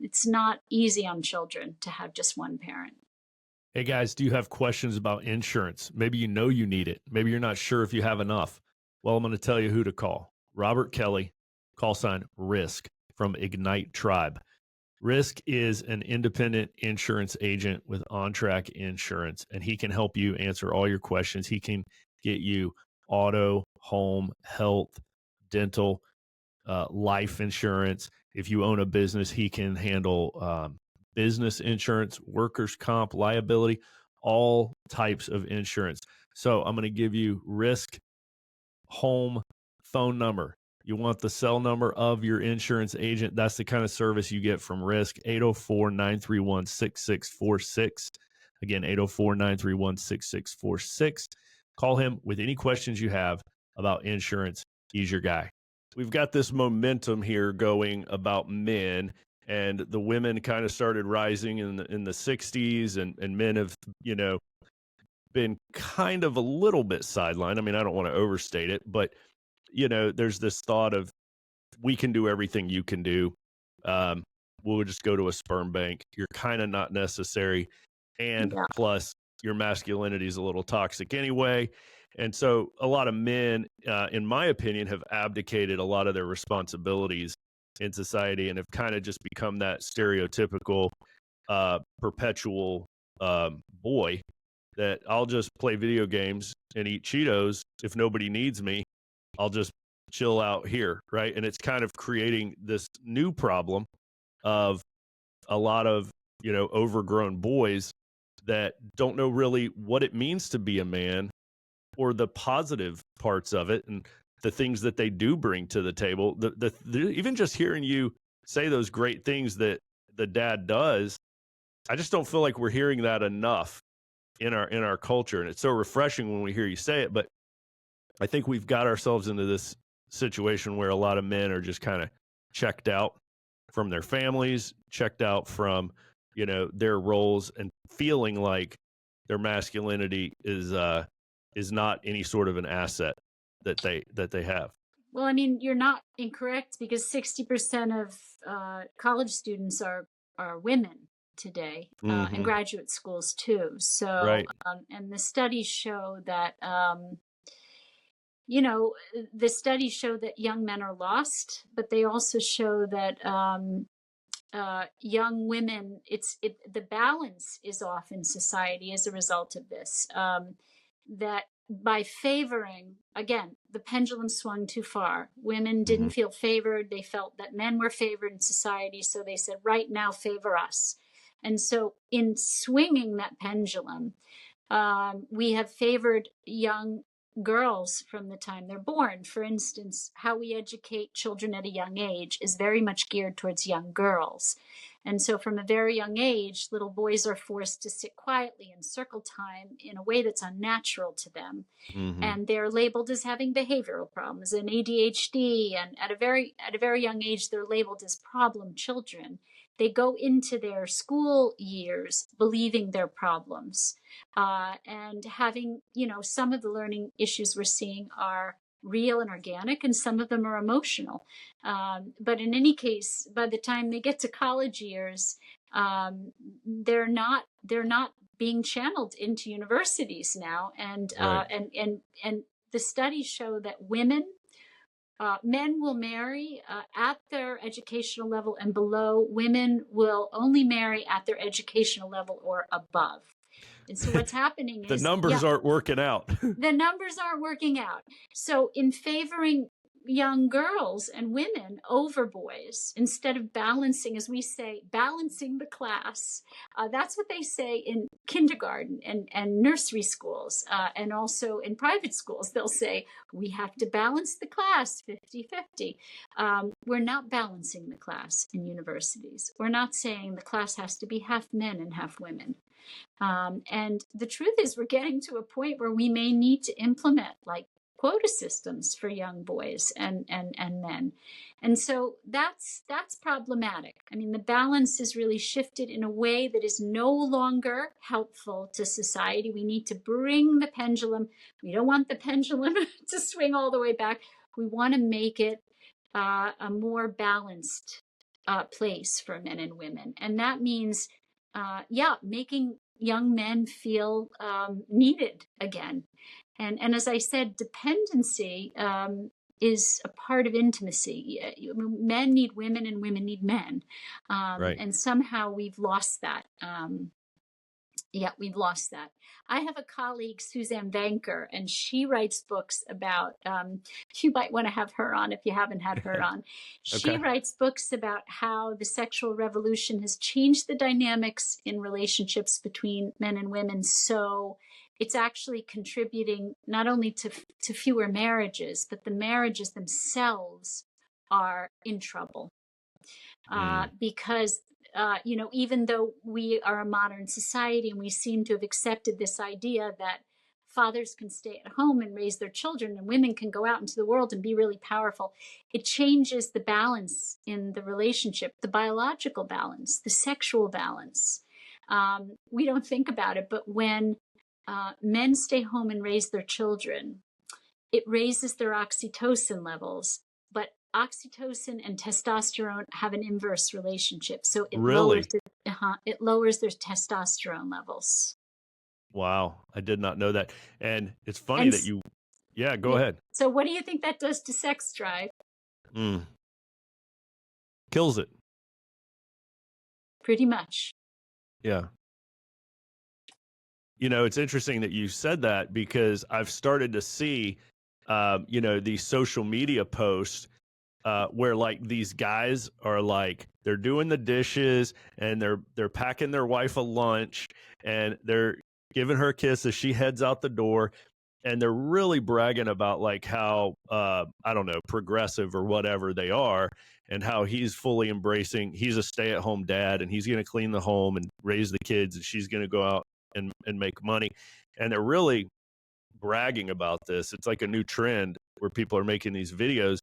A: it's not easy on children to have just one parent.
B: Hey guys, do you have questions about insurance? Maybe you need it. Maybe you're not sure if you have enough. Well, I'm going to tell you who to call. Robert Kelly, call sign Risk, from Ignite Tribe. Risk is an independent insurance agent with OnTrak Insurance, and he can help you answer all your questions. He can get you auto, home, health, dental, life insurance. If you own a business, he can handle business insurance, workers' comp, liability, all types of insurance. So I'm going to give you Risk home phone number. You want the cell number of your insurance agent. That's the kind of service you get from Risk. 804-931-6646. Again, 804-931-6646. Call him with any questions you have about insurance. He's your guy. We've got this momentum here going about men, and the women kind of started rising in the 60s, and men have, been kind of a little bit sidelined. I mean, I don't want to overstate it, but there's this thought of, we can do everything you can do. We'll just go to a sperm bank. You're kind of not necessary. And
A: Yeah.
B: plus, your masculinity is a little toxic anyway. And so a lot of men, in my opinion, have abdicated a lot of their responsibilities in society and have kind of just become that stereotypical, perpetual boy that I'll just play video games and eat Cheetos. If nobody needs me, I'll just chill out here, right? And it's kind of creating this new problem of a lot of, overgrown boys that don't know really what it means to be a man or the positive parts of it and the things that they do bring to the table. Even just hearing you say those great things that the dad does, I just don't feel like we're hearing that enough in our culture. And it's so refreshing when we hear you say it, but I think we've got ourselves into this situation where a lot of men are just kind of checked out from their families, checked out from, their roles, and feeling like their masculinity is not any sort of an asset that they have.
A: Well, I mean, you're not incorrect, because 60% of college students are women today, and graduate schools too. So,
B: Right.
A: And the studies show that, the studies show that young men are lost, but they also show that young women, the balance is off in society as a result of this. That by favoring, again, the pendulum swung too far. Women didn't feel favored. They felt that men were favored in society. So they said, right now, favor us. And so in swinging that pendulum, we have favored young girls from the time they're born. For instance, how we educate children at a young age is very much geared towards young girls. And so from a very young age, little boys are forced to sit quietly in circle time in a way that's unnatural to them. And they're labeled as having behavioral problems and ADHD. And at a very young age, they're labeled as problem children. They go into their school years believing they're problems, and having, some of the learning issues we're seeing are real and organic, and some of them are emotional. But in any case, by the time they get to college years, they're not being channeled into universities now. And
B: Right.
A: And the studies show that men will marry at their educational level and below. Women will only marry at their educational level or above. And so what's happening
B: The
A: is
B: numbers aren't working out.
A: the numbers aren't working out. So in favoring young girls and women over boys, instead of balancing, as we say, balancing the class, that's what they say in kindergarten and nursery schools, and also in private schools. They'll say, we have to balance the class 50-50. We're not balancing the class in universities. We're not saying the class has to be half men and half women. And the truth is, we're getting to a point where we may need to implement like quota systems for young boys and men. And so that's problematic. I mean, the balance is really shifted in a way that is no longer helpful to society. We need to bring the pendulum. We don't want the pendulum to swing all the way back. We want to make it a more balanced place for men and women. And that means, making young men feel needed again. And as I said, dependency is a part of intimacy. Men need women and women need men.
B: Right.
A: And somehow we've lost that. We've lost that. I have a colleague, Suzanne Vanker, and she writes books about, you might want to have her on if you haven't had her on. She
B: Okay.
A: writes books about how the sexual revolution has changed the dynamics in relationships between men and women so it's actually contributing not only to fewer marriages, but the marriages themselves are in trouble. Because even though we are a modern society and we seem to have accepted this idea that fathers can stay at home and raise their children and women can go out into the world and be really powerful, it changes the balance in the relationship, the biological balance, the sexual balance. We don't think about it, but when men stay home and raise their children, it raises their oxytocin levels, but oxytocin and testosterone have an inverse relationship. So it
B: Really?
A: lowers their testosterone levels.
B: Wow. I did not know that. And it's funny
A: And
B: that you, yeah, go ahead.
A: So what do you think that does to sex drive?
B: Kills it.
A: Pretty much.
B: Yeah. It's interesting that you said that, because I've started to see, these social media posts where like these guys are like, they're doing the dishes and they're packing their wife a lunch and they're giving her a kiss as she heads out the door. And they're really bragging about like how, I don't know, progressive or whatever they are, and how he's fully embracing, he's a stay-at-home dad and he's going to clean the home and raise the kids and she's going to go out and make money. And they're really bragging about this. It's like a new trend where people are making these videos.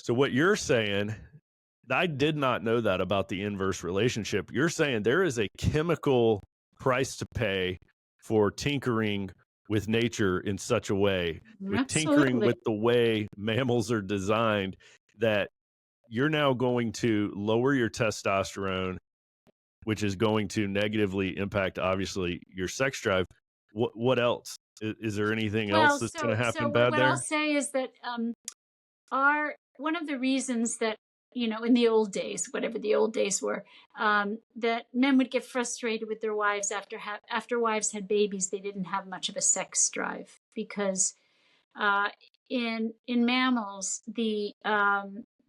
B: So what you're saying, I did not know that about the inverse relationship. You're saying there is a chemical price to pay for tinkering with nature in such a way, with tinkering with the way mammals are designed, that you're now going to lower your testosterone, which is going to negatively impact, obviously, your sex drive. What else? Is there anything else that's going to happen bad
A: what
B: there?
A: I'll say is that one of the reasons that, in the old days, whatever the old days were, that men would get frustrated with their wives after wives had babies, they didn't have much of a sex drive, because in mammals, the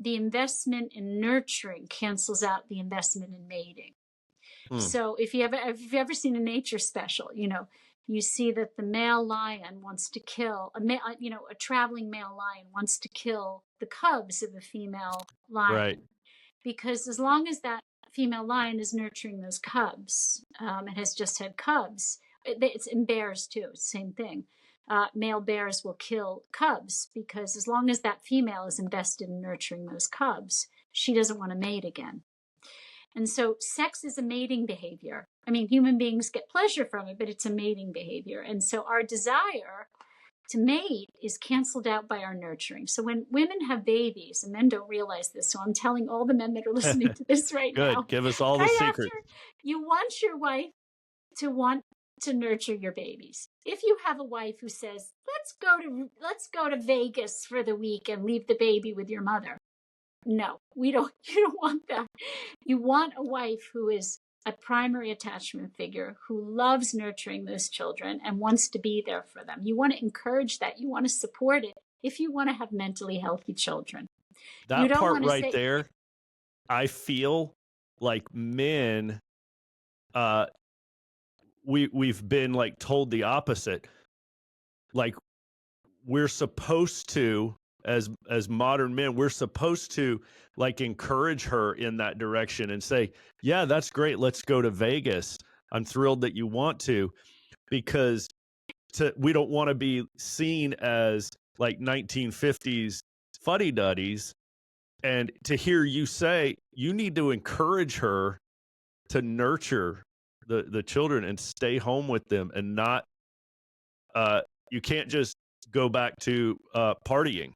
A: investment in nurturing cancels out the investment in mating. So if you've ever seen a nature special, you see that the male lion wants to kill a traveling male lion wants to kill the cubs of the female lion,
B: right?
A: Because as long as that female lion is nurturing those cubs, and has just had cubs, it's in bears too, same thing. Male bears will kill cubs because as long as that female is invested in nurturing those cubs, she doesn't want to mate again. And so sex is a mating behavior. I mean, human beings get pleasure from it, but it's a mating behavior. And so our desire to mate is canceled out by our nurturing. So when women have babies, and men don't realize this, so I'm telling all the men that are listening to this right
B: Good.
A: now.
B: Give us all the secrets.
A: You want your wife to want to nurture your babies. If you have a wife who says, let's go to Vegas for the week and leave the baby with your mother. No, you don't want that. You want a wife who is a primary attachment figure, who loves nurturing those children and wants to be there for them. You want to encourage that. You want to support it if you want to have mentally healthy children.
B: That part right there, I feel like men, we've been like told the opposite. Like we're supposed to, as modern men, we're supposed to like encourage her in that direction and say, yeah, that's great. Let's go to Vegas. I'm thrilled that you want to, because we don't want to be seen as like 1950s fuddy-duddies. And to hear you say you need to encourage her to nurture the children and stay home with them, and not, you can't just go back to partying.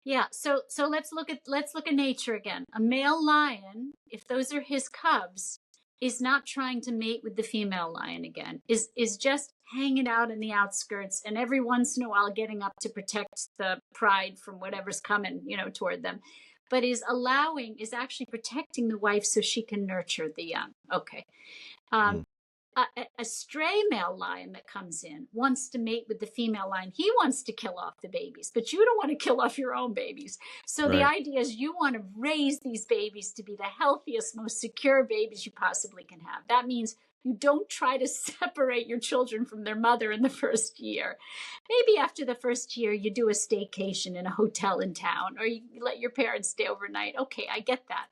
A: Yeah, so let's look at nature again. A male lion, if those are his cubs, is not trying to mate with the female lion again. Is just hanging out in the outskirts, and every once in a while getting up to protect the pride from whatever's coming, toward them. But is actually protecting the wife so she can nurture the young. Okay. A stray male lion that comes in wants to mate with the female lion. He wants to kill off the babies, but you don't want to kill off your own babies. So the idea is you want to raise these babies to be the healthiest, most secure babies you possibly can have. That means You don't try to separate your children from their mother in the first year. Maybe after the first year, you do a staycation in a hotel in town, or you let your parents stay overnight. Okay, I get that.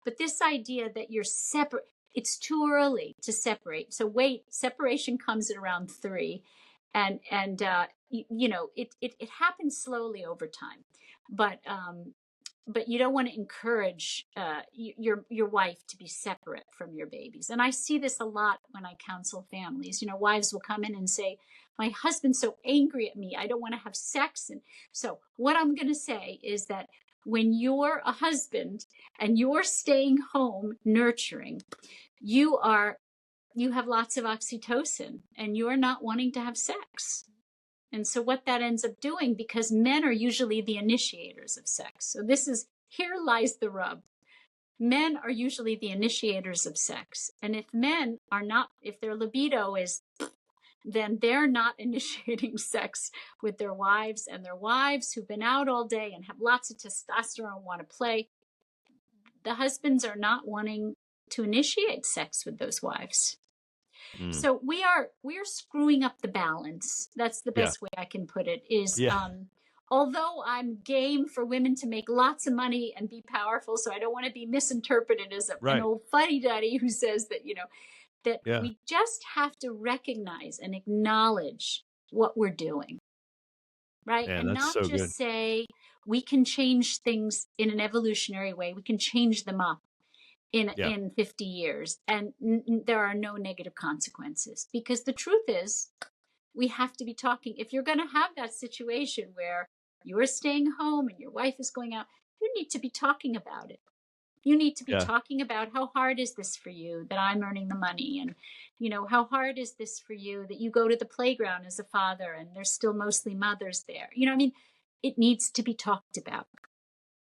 A: But this idea that you're separate, it's too early to separate. So wait, separation comes at around 3. It happens slowly over time. But you don't want to encourage your wife to be separate from your babies. And I see this a lot when I counsel families. Wives will come in and say, my husband's so angry at me, I don't want to have sex. And so what I'm going to say is that when you're a husband and you're staying home nurturing, you have lots of oxytocin and you're not wanting to have sex. And so what that ends up doing, because men are usually the initiators of sex. So here lies the rub. Men are usually the initiators of sex. And if their libido is, then they're not initiating sex with their wives, and their wives who've been out all day and have lots of testosterone want to play. The husbands are not wanting to initiate sex with those wives. So we are screwing up the balance. That's the best way I can put it. Although I'm game for women to make lots of money and be powerful, so I don't want to be misinterpreted as an old fuddy-duddy who says that we just have to recognize and acknowledge what we're doing, right?
B: Man,
A: and not just good. Say we can change things in an evolutionary way. We can change them up in 50 years, and there are no negative consequences. Because the truth is, we have to be talking. If you're going to have that situation where you are staying home and your wife is going out, you need to be talking about it. You need to be talking about how hard is this for you that I'm earning the money, and how hard is this for you that you go to the playground as a father and there's still mostly mothers there. It needs to be talked about.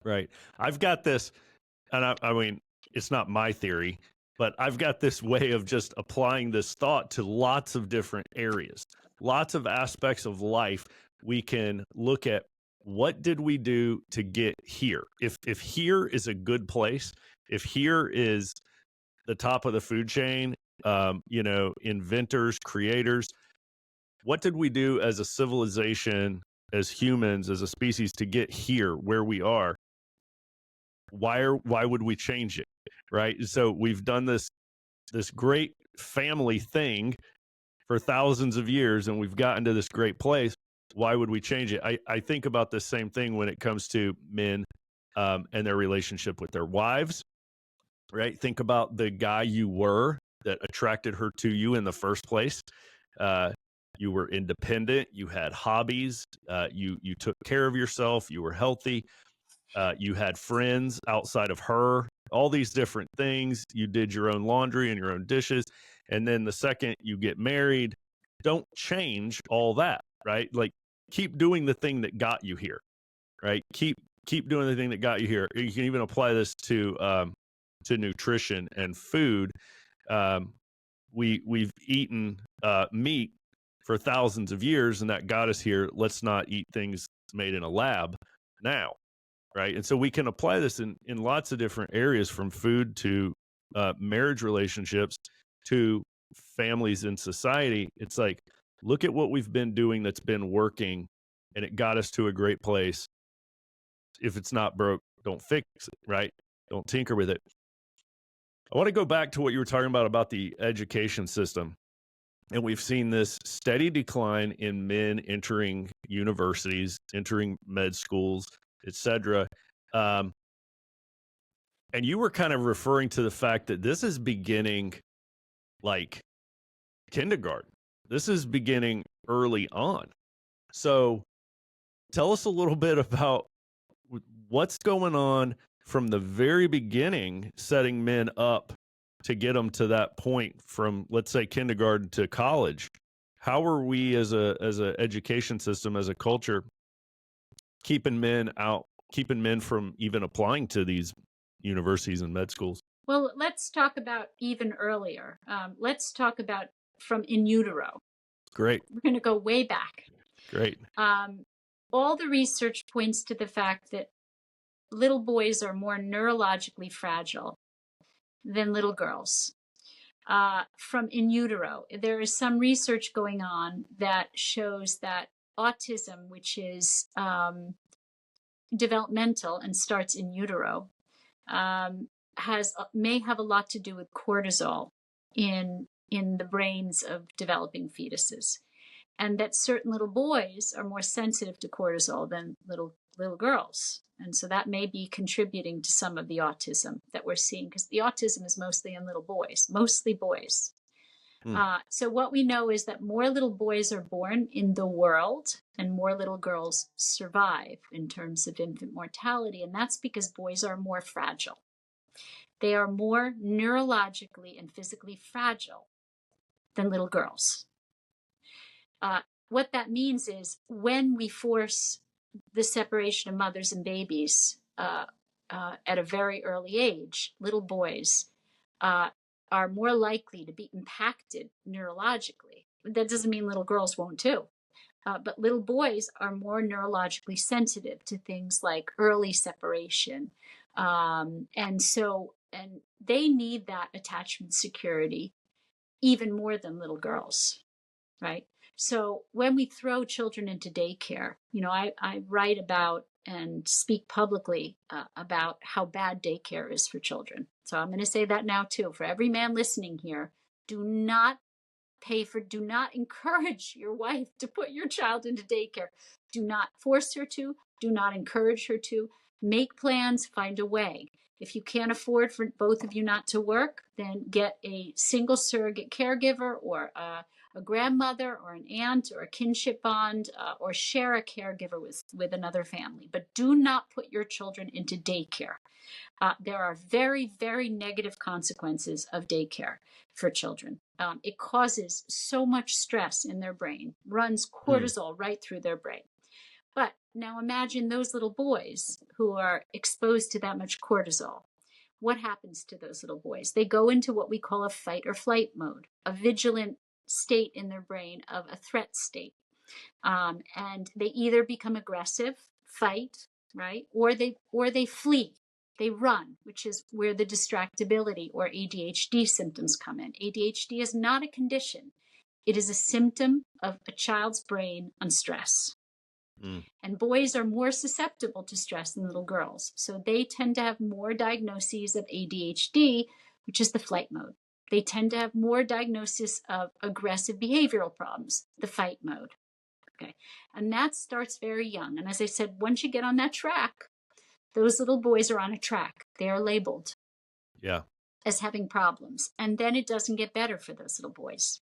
B: Right. I've got this, and I mean, it's not my theory, but I've got this way of just applying this thought to lots of different areas, lots of aspects of life. We can look at, what did we do to get here? If here is a good place, if here is the top of the food chain, inventors, creators, what did we do as a civilization, as humans, as a species to get here where we are? Why would we change it? Right. So we've done this great family thing for thousands of years, and we've gotten to this great place. Why would we change it? I think about the same thing when it comes to men and their relationship with their wives. Right. Think about the guy you were that attracted her to you in the first place. You were independent. You had hobbies. You took care of yourself. You were healthy. You had friends outside of her, all these different things. You did your own laundry and your own dishes. And then the second you get married, don't change all that, right? Like, keep doing the thing that got you here, right? Keep doing the thing that got you here. You can even apply this to nutrition and food. We've eaten meat for thousands of years, and that got us here. Let's not eat things made in a lab now. Right. And so we can apply this in lots of different areas, from food to marriage relationships to families in society. It's like, look at what we've been doing that's been working, and it got us to a great place. If it's not broke, don't fix it. Right. Don't tinker with it. I want to go back to what you were talking about the education system. And we've seen this steady decline in men entering universities, entering med schools, etc. And you were kind of referring to the fact that this is beginning like kindergarten. This is beginning early on. So tell us a little bit about what's going on from the very beginning, setting men up to get them to that point from, let's say, kindergarten to college. How are we as a education system, as a culture, keeping men from even applying to these universities and med schools?
A: Well, let's talk about even earlier. Let's talk about from in utero.
B: Great.
A: We're going to go way back.
B: Great.
A: All the research points to the fact that little boys are more neurologically fragile than little girls. from in utero. There is some research going on that shows that autism, which is developmental and starts in utero, may have a lot to do with cortisol in the brains of developing fetuses, and that certain little boys are more sensitive to cortisol than little girls. And so that may be contributing to some of the autism that we're seeing, because the autism is mostly in little boys, mostly boys. So what we know is that more little boys are born in the world and more little girls survive in terms of infant mortality. And that's because boys are more fragile. They are more neurologically and physically fragile than little girls. What that means is when we force the separation of mothers and babies at a very early age, little boys are more likely to be impacted neurologically. That doesn't mean little girls won't too. But little boys are more neurologically sensitive to things like early separation. And they need that attachment security even more than little girls, right? So when we throw children into daycare, I write about and speak publicly about how bad daycare is for children. So I'm going to say that now too. For every man listening here, do not encourage your wife to put your child into daycare. Do not force her to, do not encourage her to. Make plans, find a way. If you can't afford for both of you not to work, then get a single surrogate caregiver or a grandmother or an aunt or a kinship bond, or share a caregiver with another family. But do not put your children into daycare. There are very, very negative consequences of daycare for children. It causes so much stress in their brain, runs cortisol right through their brain. But now imagine those little boys who are exposed to that much cortisol. What happens to those little boys? They go into what we call a fight or flight mode, a vigilant state in their brain of a threat state. And they either become aggressive, fight, right? Or they flee. They run, which is where the distractibility or ADHD symptoms come in. ADHD is not a condition. It is a symptom of a child's brain on stress. And boys are more susceptible to stress than little girls. So they tend to have more diagnoses of ADHD, which is the flight mode. They tend to have more diagnosis of aggressive behavioral problems, the fight mode. Okay. And that starts very young. And as I said, once you get on that track, those little boys are on a track. They are labeled as having problems. And then it doesn't get better for those little boys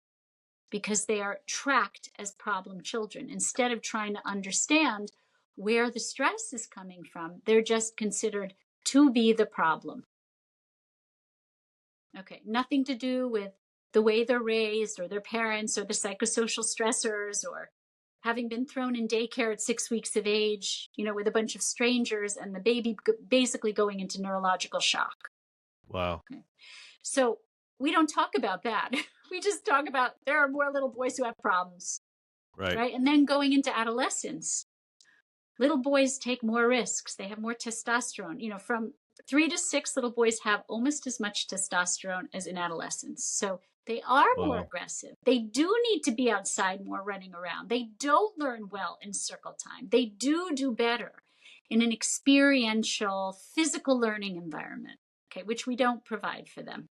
A: because they are tracked as problem children. Instead of trying to understand where the stress is coming from, they're just considered to be the problem. Okay, nothing to do with the way they're raised or their parents or the psychosocial stressors or having been thrown in daycare at 6 weeks of age, with a bunch of strangers and the baby basically going into neurological shock.
B: Wow.
A: Okay. So we don't talk about that. We just talk about there are more little boys who have problems. Right. And then going into adolescence, little boys take more risks. They have more testosterone. From 3 to 6, little boys have almost as much testosterone as in adolescence. So they are more aggressive. They do need to be outside more, running around. They don't learn well in circle time. They do better in an experiential, physical learning environment, okay, which we don't provide for them.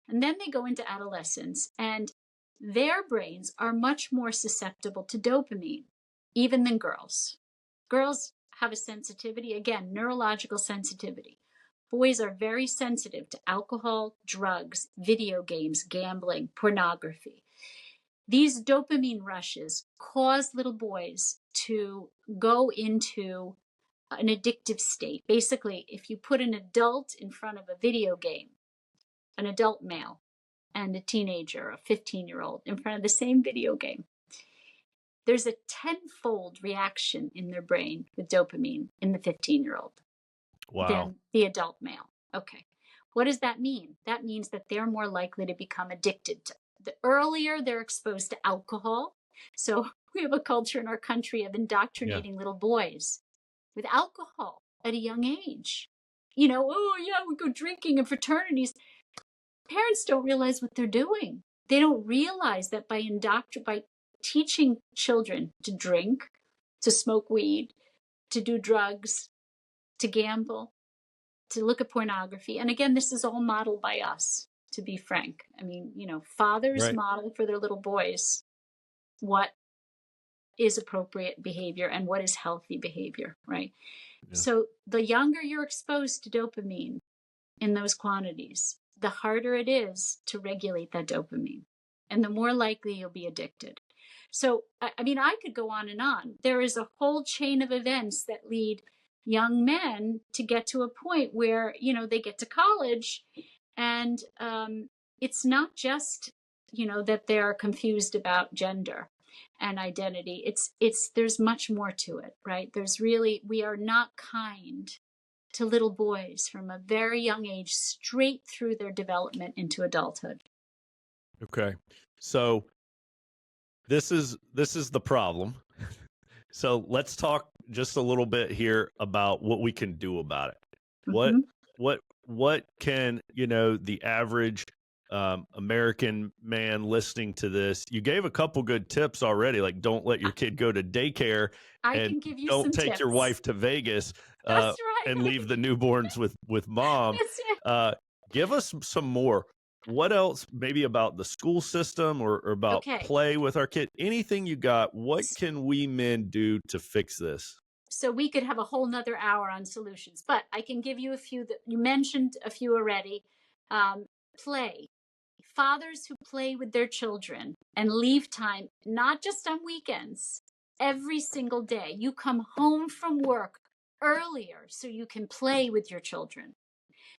A: And then they go into adolescence, and their brains are much more susceptible to dopamine, even than girls. Girls have a sensitivity, again, neurological sensitivity. Boys are very sensitive to alcohol, drugs, video games, gambling, pornography. These dopamine rushes cause little boys to go into an addictive state. Basically, if you put an adult in front of a video game, an adult male, and a teenager, a 15-year-old, in front of the same video game, there's a tenfold reaction in their brain with dopamine in the 15-year-old than the adult male. Okay. What does that mean? That means that they're more likely to become addicted to the earlier they're exposed to alcohol. So we have a culture in our country of indoctrinating little boys with alcohol at a young age. We go drinking in fraternities. Parents don't realize what they're doing. They don't realize that by teaching children to drink, to smoke weed, to do drugs, to gamble, to look at pornography. And again, this is all modeled by us, to be frank. I mean, fathers
B: Right.
A: model for their little boys what is appropriate behavior and what is healthy behavior, right?
B: Yeah.
A: So the younger you're exposed to dopamine in those quantities, the harder it is to regulate that dopamine, and the more likely you'll be addicted. So, I mean, I could go on and on. There is a whole chain of events that lead young men to get to a point where, they get to college, and it's not just, that they're confused about gender and identity. There's much more to it, right? We are not kind to little boys from a very young age, straight through their development into adulthood.
B: Okay. So this is the problem. So let's talk just a little bit here about what we can do about it.
A: Mm-hmm.
B: What can, the average American man listening to this, you gave a couple good tips already, like don't let your kid go to daycare
A: I
B: and
A: can give you
B: don't
A: some
B: take
A: tips.
B: your wife to Vegas
A: That's right.
B: and leave the newborns with mom.
A: That's it.
B: Give us some more. What else, maybe about the school system or about
A: Okay.
B: play with our kid? Anything you got, what can we men do to fix this?
A: So we could have a whole nother hour on solutions, but I can give you a few that you mentioned a few already. Play. Fathers who play with their children and leave time, not just on weekends, every single day. You come home from work earlier so you can play with your children,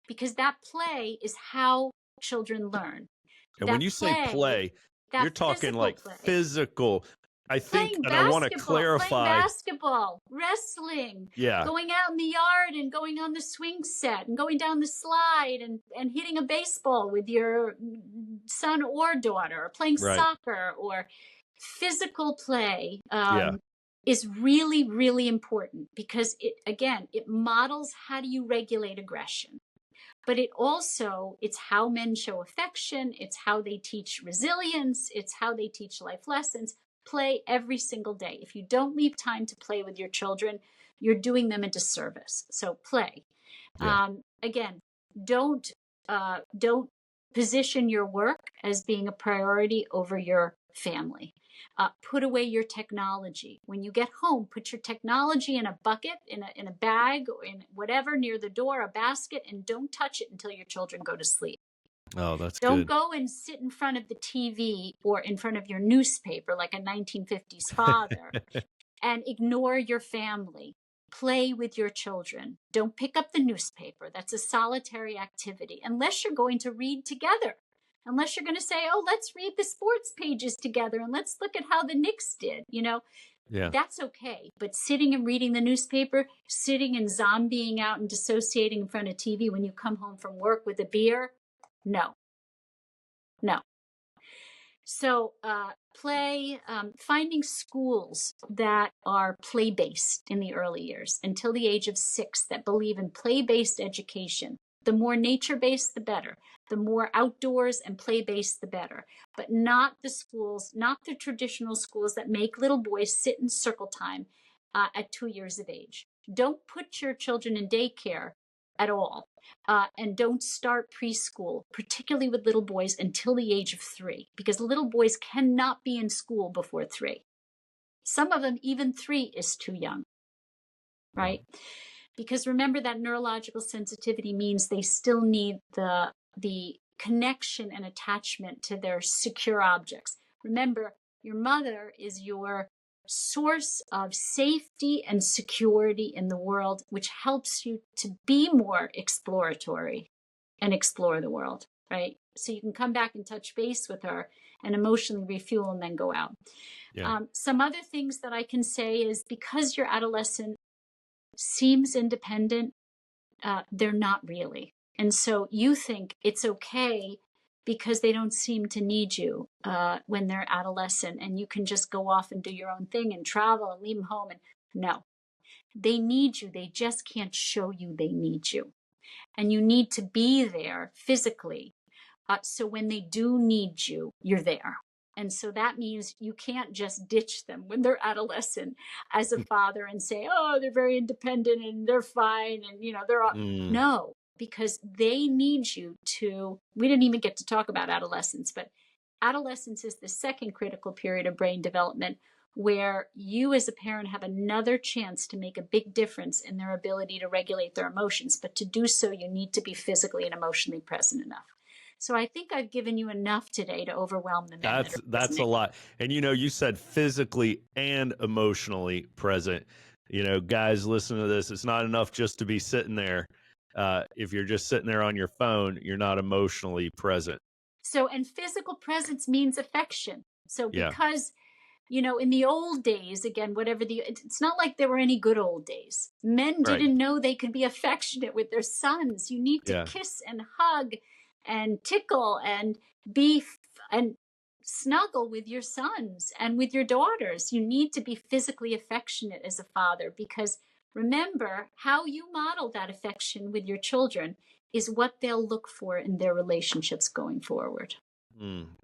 A: because that play is how children learn.
B: And when you say play, you're talking like physical. I think,
A: playing
B: and I want to clarify.
A: Playing basketball, wrestling,
B: Yeah.
A: going out in the yard and going on the swing set and going down the slide and hitting a baseball with your son or daughter, or playing soccer, or physical play is really, really important, because it models how do you regulate aggression. But it's how men show affection. It's how they teach resilience. It's how they teach life lessons. Play every single day. If you don't leave time to play with your children, you're doing them a disservice. So play.
B: Yeah.
A: Again, don't position your work as being a priority over your family. Put away your technology. When you get home, put your technology in a bucket, in a bag, or in whatever, near the door, a basket, and don't touch it until your children go to sleep.
B: Oh, that's
A: Don't
B: good.
A: go and sit in front of the TV or in front of your newspaper like a 1950s father and ignore your family. Play with your children. Don't pick up the newspaper. That's a solitary activity, unless you're going to read together. Unless you're going to say, oh, let's read the sports pages together and let's look at how the Knicks did,
B: Yeah.
A: That's okay. But sitting and reading the newspaper, sitting and zombieing out and dissociating in front of TV when you come home from work with a beer, no. So play, finding schools that are play-based in the early years until the age of 6 that believe in play-based education. The more nature-based, the better. The more outdoors and play-based, the better. But not the schools, not the traditional schools that make little boys sit in circle time at 2 years of age. Don't put your children in daycare at all. And don't start preschool, particularly with little boys, until the age of 3, because little boys cannot be in school before 3. Some of them, even 3 is too young, right? Because remember that neurological sensitivity means they still need the connection and attachment to their secure objects. Remember, your mother is your source of safety and security in the world, which helps you to be more exploratory and explore the world, right? So you can come back and touch base with her and emotionally refuel and then go out.
B: Yeah.
A: Some other things that I can say is, because your adolescent seems independent, they're not really. And so you think it's okay because they don't seem to need you when they're adolescent, and you can just go off and do your own thing and travel and leave them home. And no, they need you. They just can't show you they need you. And you need to be there physically So when they do need you, you're there. And so that means you can't just ditch them when they're adolescent as a father and say, oh, they're very independent and they're fine. And, they're all,
B: Mm,
A: no, because they need you to, we didn't even get to talk about adolescence, but adolescence is the second critical period of brain development where you as a parent have another chance to make a big difference in their ability to regulate their emotions. But to do so, you need to be physically and emotionally present enough. So I think I've given you enough today to overwhelm the men that are
B: that's a
A: listening.
B: lot. And you said physically and emotionally present. Guys, listen to this. It's not enough just to be sitting there. If you're just sitting there on your phone, you're not emotionally present.
A: So, and physical presence means affection. So,
B: Yeah,
A: because, in the old days, again, it's not like there were any good old days. Men
B: right.
A: didn't know they could be affectionate with their sons. You need to
B: Yeah.
A: kiss and hug and tickle and and snuggle with your sons and with your daughters. You need to be physically affectionate as a father because remember how you model that affection with your children is what they'll look for in their relationships going forward.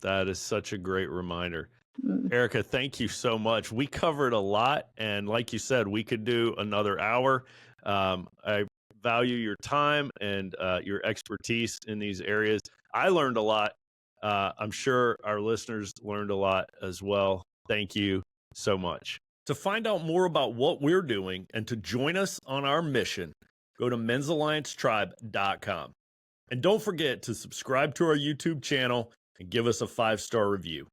B: That is such a great reminder.
A: Mm.
B: Erica, thank you so much. We covered a lot. And like you said, we could do another hour. I value your time and your expertise in these areas. I learned a lot. I'm sure our listeners learned a lot as well. Thank you so much. To find out more about what we're doing and to join us on our mission, go to men'salliancetribe.com. And don't forget to subscribe to our YouTube channel and give us a 5-star review.